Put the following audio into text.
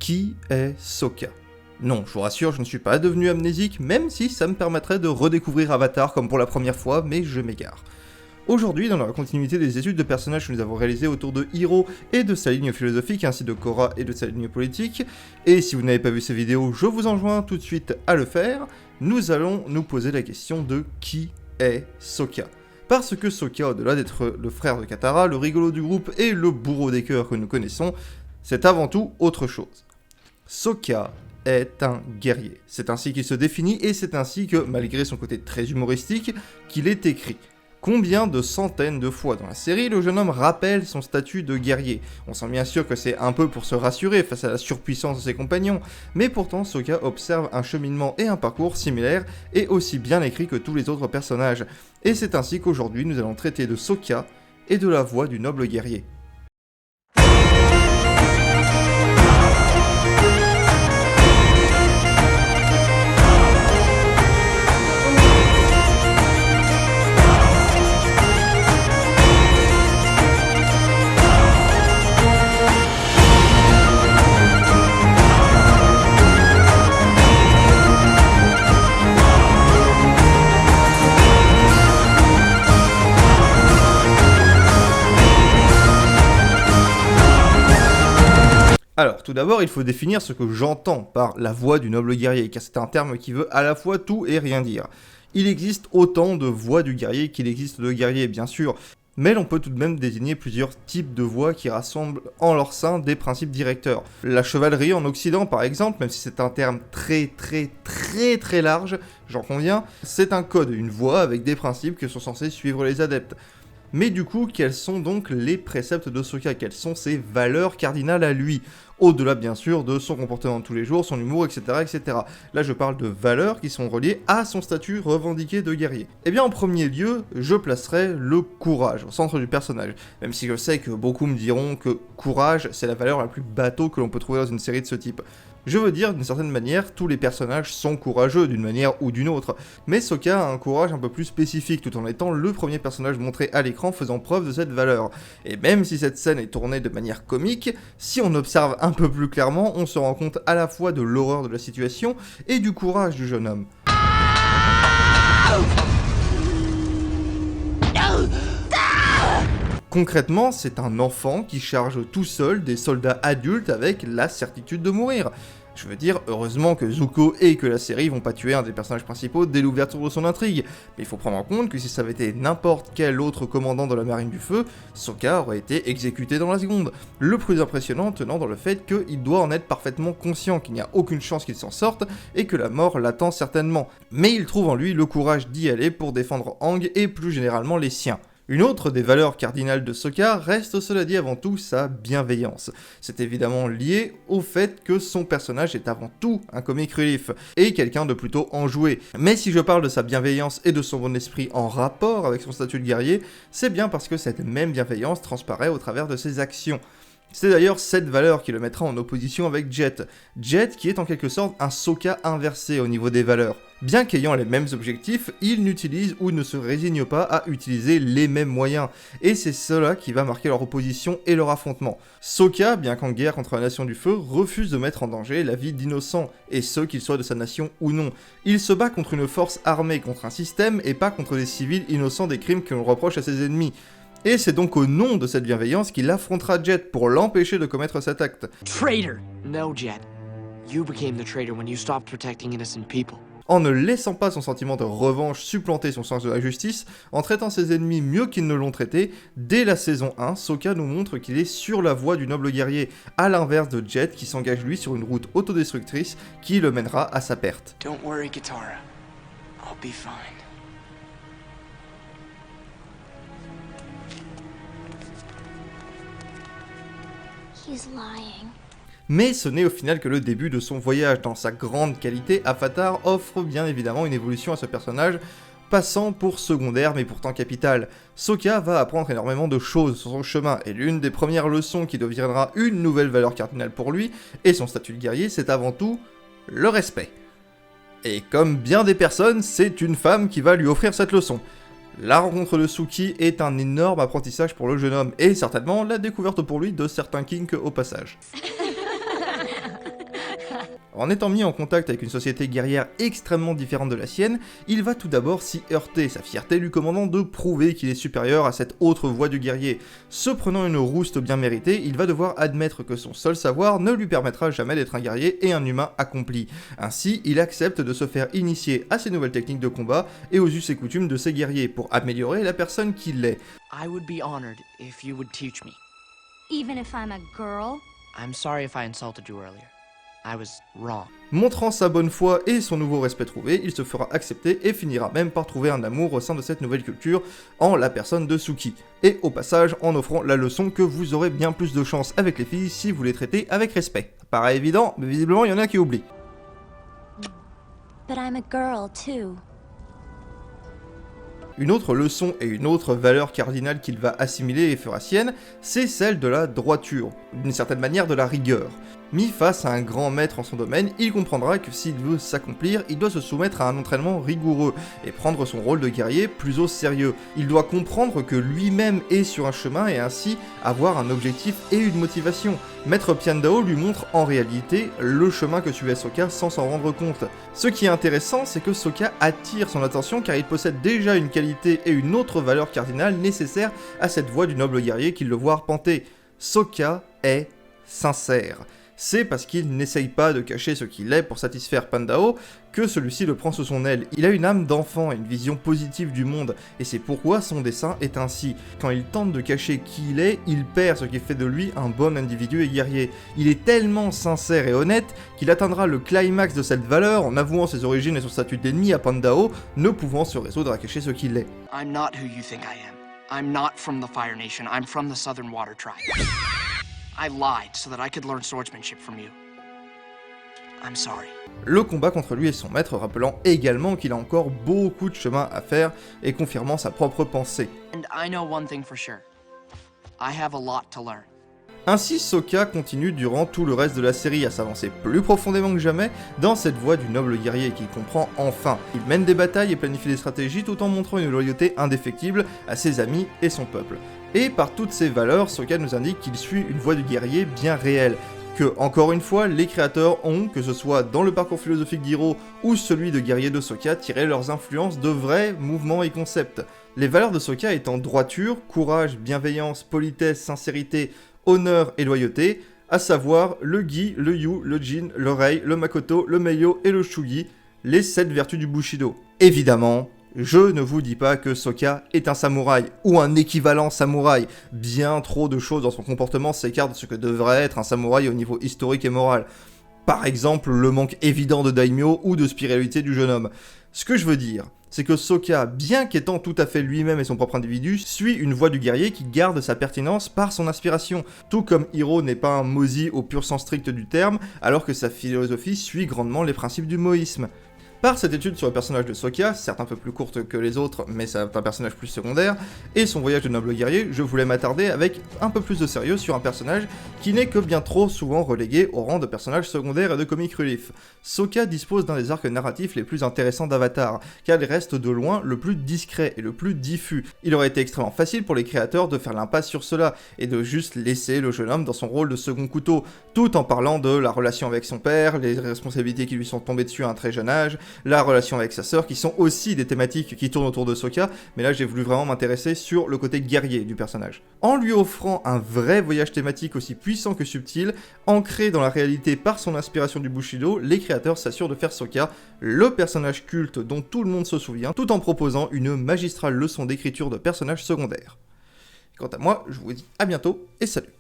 Qui est Sokka? Non, je vous rassure, je ne suis pas devenu amnésique, même si ça me permettrait de redécouvrir Avatar comme pour la première fois, mais je m'égare. Aujourd'hui, dans la continuité des études de personnages que nous avons réalisées autour de Hiro et de sa ligne philosophique, ainsi de Korra et de sa ligne politique, et si vous n'avez pas vu ces vidéos, je vous enjoins tout de suite à le faire, nous allons nous poser la question de qui est Sokka. Parce que Sokka, au-delà d'être le frère de Katara, le rigolo du groupe et le bourreau des cœurs que nous connaissons, c'est avant tout autre chose. Sokka est un guerrier. C'est ainsi qu'il se définit et c'est ainsi que, malgré son côté très humoristique, qu'il est écrit. Combien de centaines de fois dans la série, le jeune homme rappelle son statut de guerrier? On sent bien sûr que c'est un peu pour se rassurer face à la surpuissance de ses compagnons, mais pourtant Sokka observe un cheminement et un parcours similaires et aussi bien écrit que tous les autres personnages. Et c'est ainsi qu'aujourd'hui nous allons traiter de Sokka et de la voix du noble guerrier. Alors, tout d'abord, il faut définir ce que j'entends par la voix du noble guerrier, car c'est un terme qui veut à la fois tout et rien dire. Il existe autant de voix du guerrier qu'il existe de guerriers, bien sûr, mais l'on peut tout de même désigner plusieurs types de voix qui rassemblent en leur sein des principes directeurs. La chevalerie en Occident, par exemple, même si c'est un terme très large, j'en conviens, c'est un code, une voix avec des principes que sont censés suivre les adeptes. Mais du coup, quels sont donc les préceptes de Sokka? Quelles sont ses valeurs cardinales à lui? Au-delà bien sûr de son comportement de tous les jours, son humour, etc., etc. Là je parle de valeurs qui sont reliées à son statut revendiqué de guerrier. Et bien en premier lieu, je placerai le courage au centre du personnage. Même si je sais que beaucoup me diront que courage c'est la valeur la plus bateau que l'on peut trouver dans une série de ce type. Je veux dire, d'une certaine manière, tous les personnages sont courageux d'une manière ou d'une autre, mais Sokka a un courage un peu plus spécifique tout en étant le premier personnage montré à l'écran faisant preuve de cette valeur. Et même si cette scène est tournée de manière comique, si on observe un peu plus clairement, on se rend compte à la fois de l'horreur de la situation et du courage du jeune homme. Concrètement, c'est un enfant qui charge tout seul des soldats adultes avec la certitude de mourir. Je veux dire, heureusement que Zuko et que la série vont pas tuer un des personnages principaux dès l'ouverture de son intrigue, mais il faut prendre en compte que si ça avait été n'importe quel autre commandant de la marine du feu, Sokka aurait été exécuté dans la seconde. Le plus impressionnant tenant dans le fait qu'il doit en être parfaitement conscient qu'il n'y a aucune chance qu'il s'en sorte et que la mort l'attend certainement. Mais il trouve en lui le courage d'y aller pour défendre Aang et plus généralement les siens. Une autre des valeurs cardinales de Sokka reste cela dit avant tout sa bienveillance. C'est évidemment lié au fait que son personnage est avant tout un comic relief, et quelqu'un de plutôt enjoué. Mais si je parle de sa bienveillance et de son bon esprit en rapport avec son statut de guerrier, c'est bien parce que cette même bienveillance transparaît au travers de ses actions. C'est d'ailleurs cette valeur qui le mettra en opposition avec Jet. Jet qui est en quelque sorte un Sokka inversé au niveau des valeurs. Bien qu'ayant les mêmes objectifs, il n'utilise ou ne se résigne pas à utiliser les mêmes moyens. Et c'est cela qui va marquer leur opposition et leur affrontement. Sokka, bien qu'en guerre contre la Nation du Feu, refuse de mettre en danger la vie d'innocents, et ce qu'ils soient de sa nation ou non. Il se bat contre une force armée, contre un système, et pas contre des civils innocents des crimes que l'on reproche à ses ennemis. Et c'est donc au nom de cette bienveillance qu'il affrontera Jet pour l'empêcher de commettre cet acte. Traitor! No, Jet. You became the traitor when you stopped protecting innocent people. En ne laissant pas son sentiment de revanche supplanter son sens de la justice, en traitant ses ennemis mieux qu'ils ne l'ont traité, dès la saison 1, Sokka nous montre qu'il est sur la voie du noble guerrier, à l'inverse de Jet qui s'engage lui sur une route autodestructrice qui le mènera à sa perte. Don't worry, Katara. I'll be fine. He's lying. Mais ce n'est au final que le début de son voyage. Dans sa grande qualité, Avatar offre bien évidemment une évolution à ce personnage, passant pour secondaire mais pourtant capital. Sokka va apprendre énormément de choses sur son chemin, et l'une des premières leçons qui deviendra une nouvelle valeur cardinale pour lui, et son statut de guerrier, c'est avant tout le respect. Et comme bien des personnes, c'est une femme qui va lui offrir cette leçon. La rencontre de Suki est un énorme apprentissage pour le jeune homme, et certainement la découverte pour lui de certains kinks au passage. En étant mis en contact avec une société guerrière extrêmement différente de la sienne, il va tout d'abord s'y heurter, sa fierté lui commandant de prouver qu'il est supérieur à cette autre voie du guerrier. Se prenant une rouste bien méritée, il va devoir admettre que son seul savoir ne lui permettra jamais d'être un guerrier et un humain accompli. Ainsi, il accepte de se faire initier à ces nouvelles techniques de combat et aux us et coutumes de ces guerriers pour améliorer la personne qu'il est. I would be honored if you would teach me. Even if I'm a girl? I'm sorry if I insulted you earlier. I was wrong. Montrant sa bonne foi et son nouveau respect trouvé, il se fera accepter et finira même par trouver un amour au sein de cette nouvelle culture en la personne de Suki. Et au passage en offrant la leçon que vous aurez bien plus de chance avec les filles si vous les traitez avec respect. Paraît évident, mais visiblement il y en a qui oublient. But I'm a girl too. Une autre leçon et une autre valeur cardinale qu'il va assimiler et fera sienne, c'est celle de la droiture, d'une certaine manière de la rigueur. Mis face à un grand maître en son domaine, il comprendra que s'il veut s'accomplir, il doit se soumettre à un entraînement rigoureux et prendre son rôle de guerrier plus au sérieux. Il doit comprendre que lui-même est sur un chemin et ainsi avoir un objectif et une motivation. Maître Piandao lui montre en réalité le chemin que suivait Sokka sans s'en rendre compte. Ce qui est intéressant, c'est que Sokka attire son attention car il possède déjà une qualité et une autre valeur cardinale nécessaire à cette voie du noble guerrier qu'il le voit arpenter. Sokka est sincère. C'est parce qu'il n'essaye pas de cacher ce qu'il est pour satisfaire Pandao que celui-ci le prend sous son aile. Il a une âme d'enfant et une vision positive du monde, et c'est pourquoi son dessin est ainsi. Quand il tente de cacher qui il est, il perd ce qui fait de lui un bon individu et guerrier. Il est tellement sincère et honnête qu'il atteindra le climax de cette valeur en avouant ses origines et son statut d'ennemi à Pandao, ne pouvant se résoudre à cacher ce qu'il est. I'm not who you think I am. I'm not from the Fire Nation. I'm from the Southern Water Tribe. I lied so that I could learn swordsmanship from you. I'm sorry. Le combat contre lui et son maître rappelant également qu'il a encore beaucoup de chemin à faire et confirmant sa propre pensée. And I know one thing for sure. I have a lot to learn. Ainsi, Sokka continue durant tout le reste de la série à s'avancer plus profondément que jamais dans cette voie du noble guerrier qu'il comprend enfin. Il mène des batailles et planifie des stratégies tout en montrant une loyauté indéfectible à ses amis et son peuple. Et par toutes ces valeurs, Sokka nous indique qu'il suit une voie du guerrier bien réelle, que, encore une fois, les créateurs ont, que ce soit dans le parcours philosophique d'Hiro ou celui de guerrier de Sokka, tiré leurs influences de vrais mouvements et concepts. Les valeurs de Sokka étant droiture, courage, bienveillance, politesse, sincérité, honneur et loyauté, à savoir le Gi, le Yu, le Jin, le Rei, le Makoto, le Meiyo et le Shugi, les 7 vertus du Bushido. Évidemment, je ne vous dis pas que Sokka est un samouraï, ou un équivalent samouraï. Bien trop de choses dans son comportement s'écartent de ce que devrait être un samouraï au niveau historique et moral. Par exemple, le manque évident de daimyo ou de spiritualité du jeune homme. Ce que je veux dire, c'est que Sokka, bien qu'étant tout à fait lui-même et son propre individu, suit une voie du guerrier qui garde sa pertinence par son inspiration, tout comme Hiro n'est pas un mozi au pur sens strict du terme, alors que sa philosophie suit grandement les principes du moïsme. Par cette étude sur le personnage de Sokka, certes un peu plus courte que les autres, mais c'est un personnage plus secondaire, et son voyage de noble guerrier, je voulais m'attarder avec un peu plus de sérieux sur un personnage qui n'est que bien trop souvent relégué au rang de personnage secondaire et de comic relief. Sokka dispose d'un des arcs narratifs les plus intéressants d'Avatar, car il reste de loin le plus discret et le plus diffus. Il aurait été extrêmement facile pour les créateurs de faire l'impasse sur cela, et de juste laisser le jeune homme dans son rôle de second couteau, tout en parlant de la relation avec son père, les responsabilités qui lui sont tombées dessus à un très jeune âge, la relation avec sa sœur, qui sont aussi des thématiques qui tournent autour de Sokka, mais là j'ai voulu vraiment m'intéresser sur le côté guerrier du personnage. En lui offrant un vrai voyage thématique aussi puissant que subtil, ancré dans la réalité par son inspiration du Bushido, les créateurs s'assurent de faire Sokka le personnage culte dont tout le monde se souvient, tout en proposant une magistrale leçon d'écriture de personnages secondaires. Quant à moi, je vous dis à bientôt et salut.